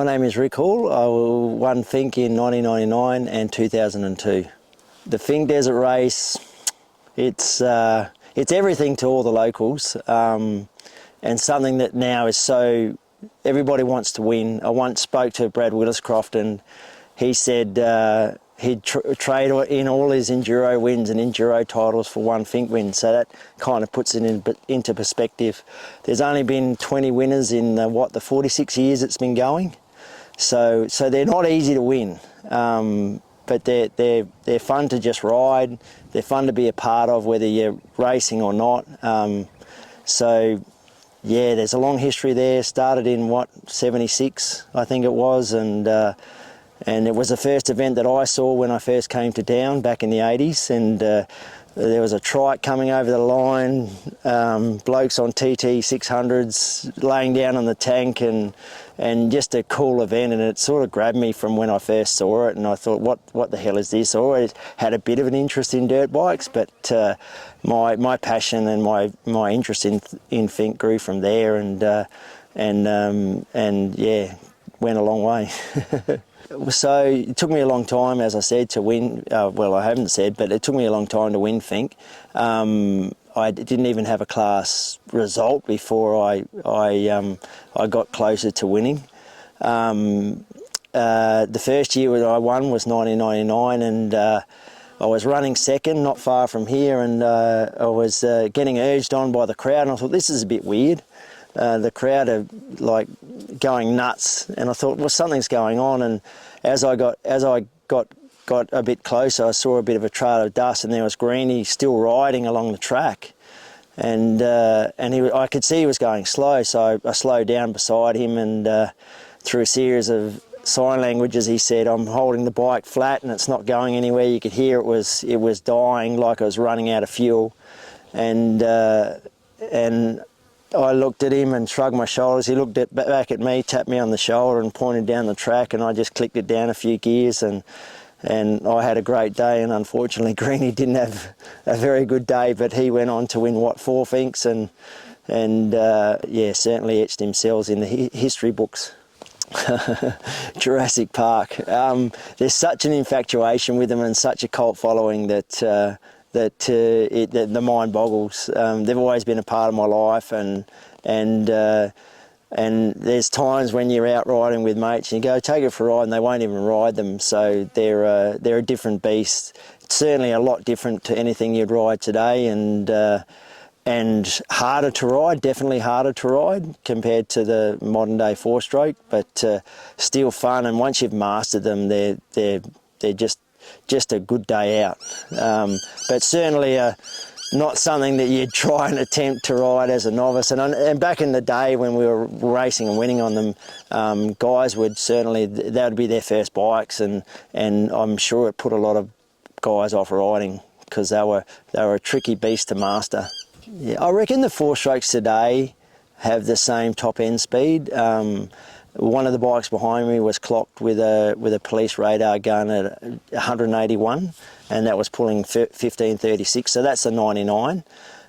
My name is Rick Hall. I won Fink in 1999 and 2002. The Fink Desert Race, it's everything to all the locals, and something that now is so, everybody wants to win. I once spoke to Brad Williscroft and he said he'd trade in all his enduro wins and enduro titles for one Fink win, so that kind of puts it into perspective. There's only been 20 winners in the 46 years it's been going, so they're not easy to win, but they're fun to just ride. They're fun to be a part of, whether you're racing or not. So yeah, there's a long history there. Started in 76, I think it was, and it was the first event that I saw when I first came to town back in the 80s, and there was a trike coming over the line, blokes on TT 600s laying down on the tank, and just a cool event, and it sort of grabbed me from when I first saw it, and I thought, what the hell is this? I always had a bit of an interest in dirt bikes, but my passion and my interest in Fink grew from there, and yeah, went a long way. So it took me a long time, as I said, to win. Well, I haven't said, but it took me a long time to win Fink. I didn't even have a class result before I got closer to winning. The first year I won was 1999, and I was running second, not far from here, and I was getting urged on by the crowd, and I thought, this is a bit weird. The crowd are like going nuts, and I thought, well, something's going on. And as I got a bit closer, I saw a bit of a trail of dust, and there was Greenie still riding along the track, and I could see he was going slow, so I slowed down beside him, and through a series of sign languages, he said, I'm holding the bike flat and it's not going anywhere. You could hear it was dying, like I was running out of fuel, and I looked at him and shrugged my shoulders. He looked back at me, tapped me on the shoulder and pointed down the track, and I just clicked it down a few gears, and I had a great day. And unfortunately, Greenie didn't have a very good day, but he went on to win, 4 Finks, and yeah, certainly etched themselves in the history books. Jurassic Park. There's such an infatuation with them and such a cult following that the mind boggles. They've always been a part of my life, and there's times when you're out riding with mates and you go, take it for a ride, and they won't even ride them. So they're a different beast. It's certainly a lot different to anything you'd ride today, and harder to ride, definitely harder to ride compared to the modern day 4-stroke, but still fun. And once you've mastered them, they're just a good day out, but certainly not something that you'd try and attempt to ride as a novice. And back in the day when we were racing and winning on them, guys would certainly, that would be their first bikes, and I'm sure it put a lot of guys off riding because they were a tricky beast to master. Yeah, I reckon the 4-strokes today have the same top end speed. One of the bikes behind me was clocked with a police radar gun at 181, and that was pulling 1536. So that's a 99,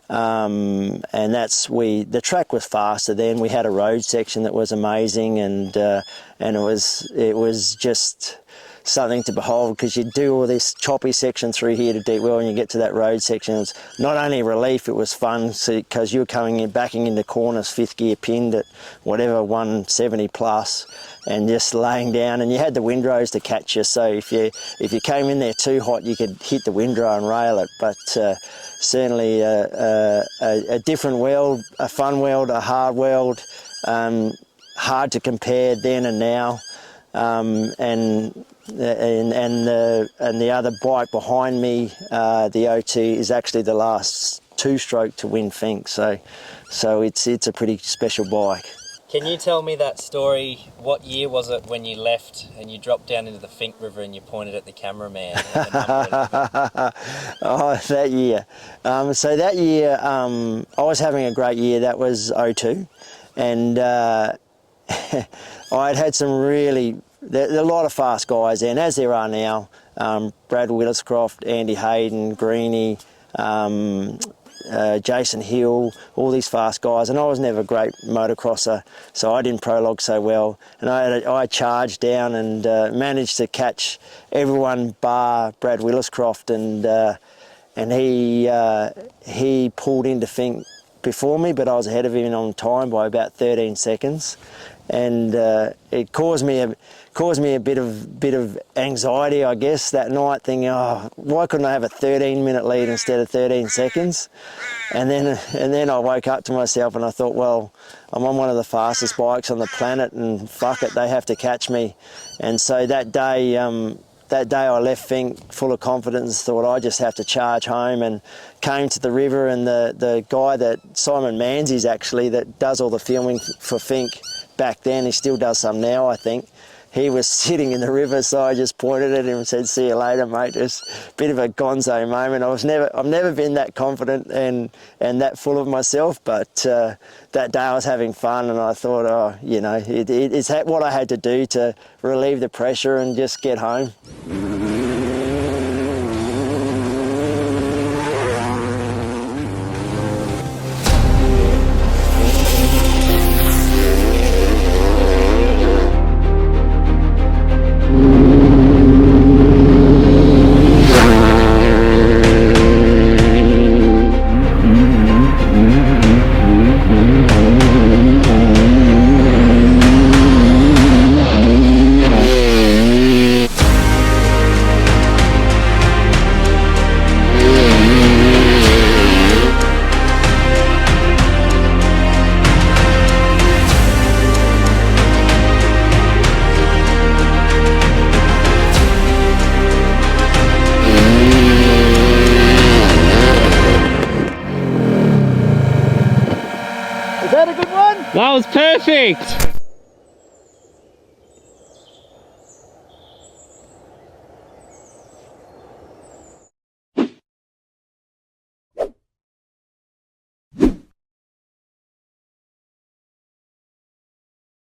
and the track was faster then. We had a road section that was amazing, and it was just something to behold, because you do all this choppy section through here to Deepwell, and you get to that road section. It's not only a relief, it was fun, because you were backing into corners, 5th gear pinned at whatever, 170 plus, and just laying down, and you had the windrows to catch you, so if you came in there too hot, you could hit the windrow and rail it. But certainly a different world, a fun world, a hard world, hard to compare then and now. And the other bike behind me, the OT, is actually the last 2-stroke to win Fink, so it's a pretty special bike. Can you tell me that story? What year was it when you left and you dropped down into the Fink River and you pointed at the cameraman? Oh, that year. So that year, I was having a great year. That was 02, and I'd had some really, there are a lot of fast guys then, as there are now. Brad Williscroft, Andy Hayden, Greenie, Jason Hill, all these fast guys, and I was never a great motocrosser, so I didn't prologue so well. And I charged down and managed to catch everyone bar Brad Williscroft, and he pulled into Fink before me, but I was ahead of him on time by about 13 seconds, and it caused me a bit of anxiety, I guess, that night, thinking, oh, why couldn't I have a 13-minute lead instead of 13 seconds? And then I woke up to myself and I thought, well, I'm on one of the fastest bikes on the planet, and fuck it, they have to catch me. And so that day I left Fink full of confidence, thought I just have to charge home, and came to the river, and the guy that, Simon Manzies actually, that does all the filming for Fink back then, he still does some now I think, he was sitting in the river, so I just pointed at him and said, see you later, mate. Just a bit of a gonzo moment. I've never been that confident and that full of myself, but that day I was having fun, and I thought, oh, you know, it's what I had to do to relieve the pressure and just get home. That was perfect!